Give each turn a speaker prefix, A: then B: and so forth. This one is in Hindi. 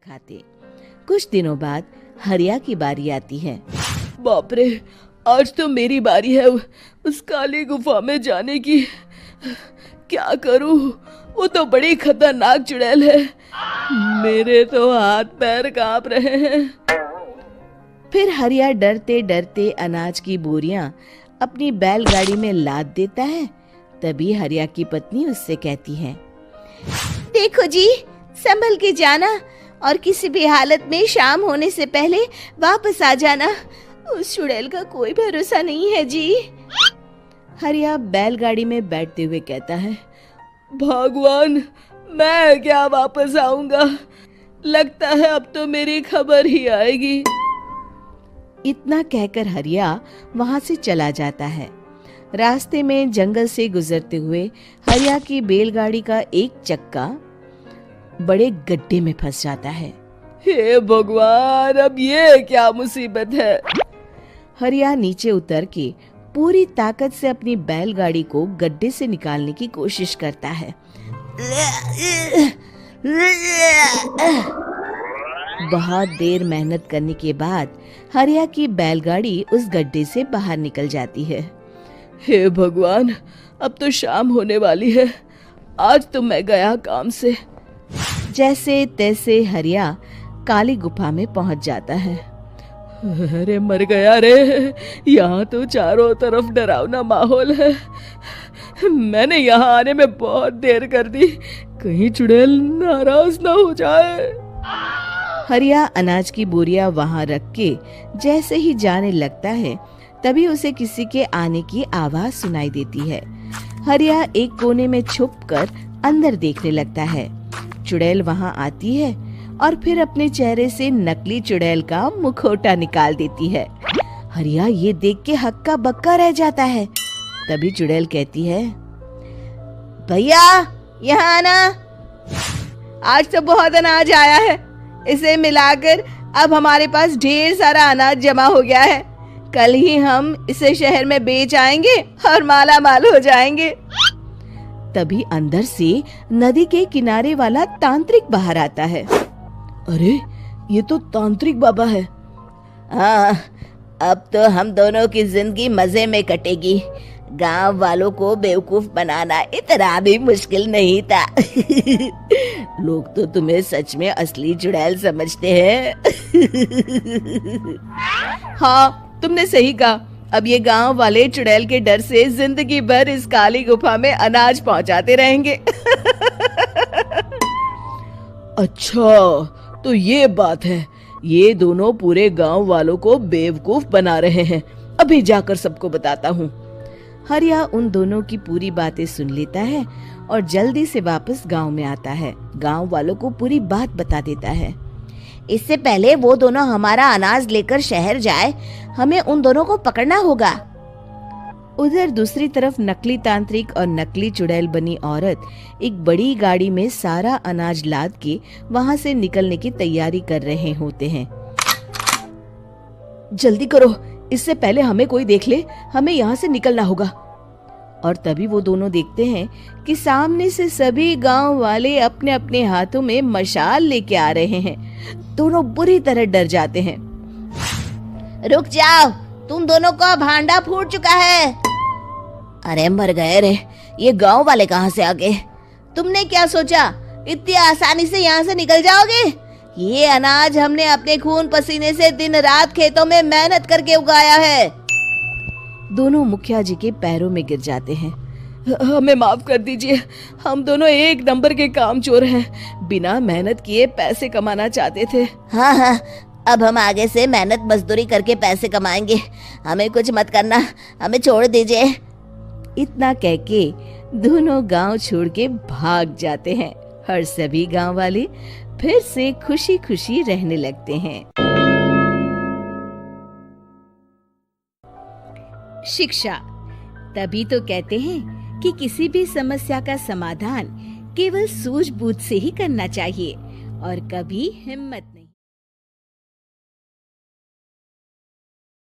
A: खाते। कुछ दिनों बाद हरिया की बारी आती है।
B: बाप रे, आज तो मेरी बारी है उस काली गुफा में जाने की। क्या करूं, वो तो बड़ी खतरनाक चुड़ैल है। मेरे तो हाथ पैर कांप रहे हैं।
A: फिर हरिया डरते डरते अनाज की बोरियां अपनी बैलगाड़ी में लाद देता है। तभी हरिया की पत्नी उससे कहती है, देखो जी, संभल के जाना और किसी भी हालत में शाम होने से पहले वापस आ जाना। उस चुड़ैल का कोई भरोसा नहीं है जी। हरिया बैलगाड़ी में बैठते हुए कहता है,
B: भगवान, मैं क्या वापस आऊंगा। लगता है अब तो मेरी खबर ही आएगी।
A: इतना कहकर हरिया वहां से चला जाता है। रास्ते में जंगल से गुजरते हुए हरिया की बैलगाड़ी का एक चक्का बड़े गड्ढे में फंस जाता है।
B: हे भगवान, अब ये क्या मुसीबत है।
A: हरिया नीचे उतर के पूरी ताकत से अपनी बैलगाड़ी को गड्ढे से निकालने की कोशिश करता है। बहुत देर मेहनत करने के बाद हरिया की बैलगाड़ी उस गड्ढे से बाहर निकल जाती है।
B: हे भगवान, अब तो शाम होने वाली है। आज तो मैं गया काम से।
A: जैसे तैसे हरिया काली गुफा में पहुंच जाता है।
B: अरे मर गया रे, यहाँ तो चारों तरफ डरावना माहौल है। मैंने यहाँ आने में बहुत देर कर दी, कहीं चुड़ैल नाराज ना हो जाए।
A: हरिया अनाज की बोरियां वहां रख के जैसे ही जाने लगता है, तभी उसे किसी के आने की आवाज सुनाई देती है। हरिया एक कोने में छुपकर अंदर देखने लगता है। चुड़ैल वहां आती है और फिर अपने चेहरे से नकली चुड़ैल का मुखौटा निकाल देती है। हरिया ये देख के हक्का बक्का रह जाता है। तभी चुड़ैल कहती है, भैया यहाँ आना, आज तो बहुत अनाज आया है। इसे मिलाकर अब हमारे पास ढेर सारा अनाज जमा हो गया है। कल ही हम इसे शहर में बेच आएंगे और माला माल हो जाएंगे। तभी अंदर से नदी के किनारे वाला तांत्रिक बाहर आता है।
B: अरे, ये तो तांत्रिक बाबा है।
A: हाँ, अब तो हम दोनों की जिंदगी मजे में कटेगी। गांव वालों को बेवकूफ बनाना इतना भी मुश्किल नहीं था। लोग तो तुम्हें सच में असली चुड़ैल समझते हैं।
B: हाँ, तुमने सही कहा। अब ये गांव वाले चुड़ैल के डर से जिंदगी भर इस काली गुफा में अनाज पहुंचाते रहेंगे। अच्छा, तो ये बात है। ये दोनों पूरे गांव वालों को बेवकूफ बना रहे हैं। अभी जाकर सबको बताता हूँ।
A: हरिया उन दोनों की पूरी बातें सुन लेता है और जल्दी से वापस गांव में आता है। गांव वालों को पूरी बात बता देता है। इससे पहले वो दोनों हमारा अनाज लेकर शहर जाए, हमें उन दोनों को पकड़ना होगा। उधर दूसरी तरफ नकली तांत्रिक और नकली चुड़ैल बनी औरत एक बड़ी गाड़ी में सारा अनाज लाद के वहां से निकलने की तैयारी कर रहे होते हैं।
B: जल्दी करो, इससे पहले हमें कोई देख ले। हमें यहाँ से निकलना होगा।
A: और तभी वो दोनों देखते हैं कि सामने से सभी गांव वाले अपने अपने हाथों में मशाल लेके आ रहे हैं। दोनों बुरी तरह डर जाते हैं। रुक जाओ, तुम दोनों का भांडा फूट चुका है। अरे मर गए रे, ये गांव वाले कहाँ से आ गए? तुमने क्या सोचा इतनी आसानी से यहाँ से निकल जाओगे? ये अनाज हमने अपने खून पसीने से दिन रात खेतों में मेहनत करके उगाया है। दोनों मुखिया जी के पैरों में गिर जाते हैं।
B: हमें माफ कर दीजिए, हम दोनों एक नंबर के कामचोर हैं। बिना मेहनत किए पैसे कमाना चाहते थे।
A: हाँ, अब हम आगे से मेहनत मजदूरी करके पैसे कमाएंगे। हमें कुछ मत करना, हमें छोड़ दीजिए। इतना कह के दोनों गांव छोड़ के भाग जाते हैं और सभी गांव वाले फिर से खुशी खुशी रहने लगते हैं। शिक्षा, तभी तो कहते हैं कि किसी भी समस्या का समाधान केवल सूझबूझ से ही करना चाहिए और कभी हिम्मत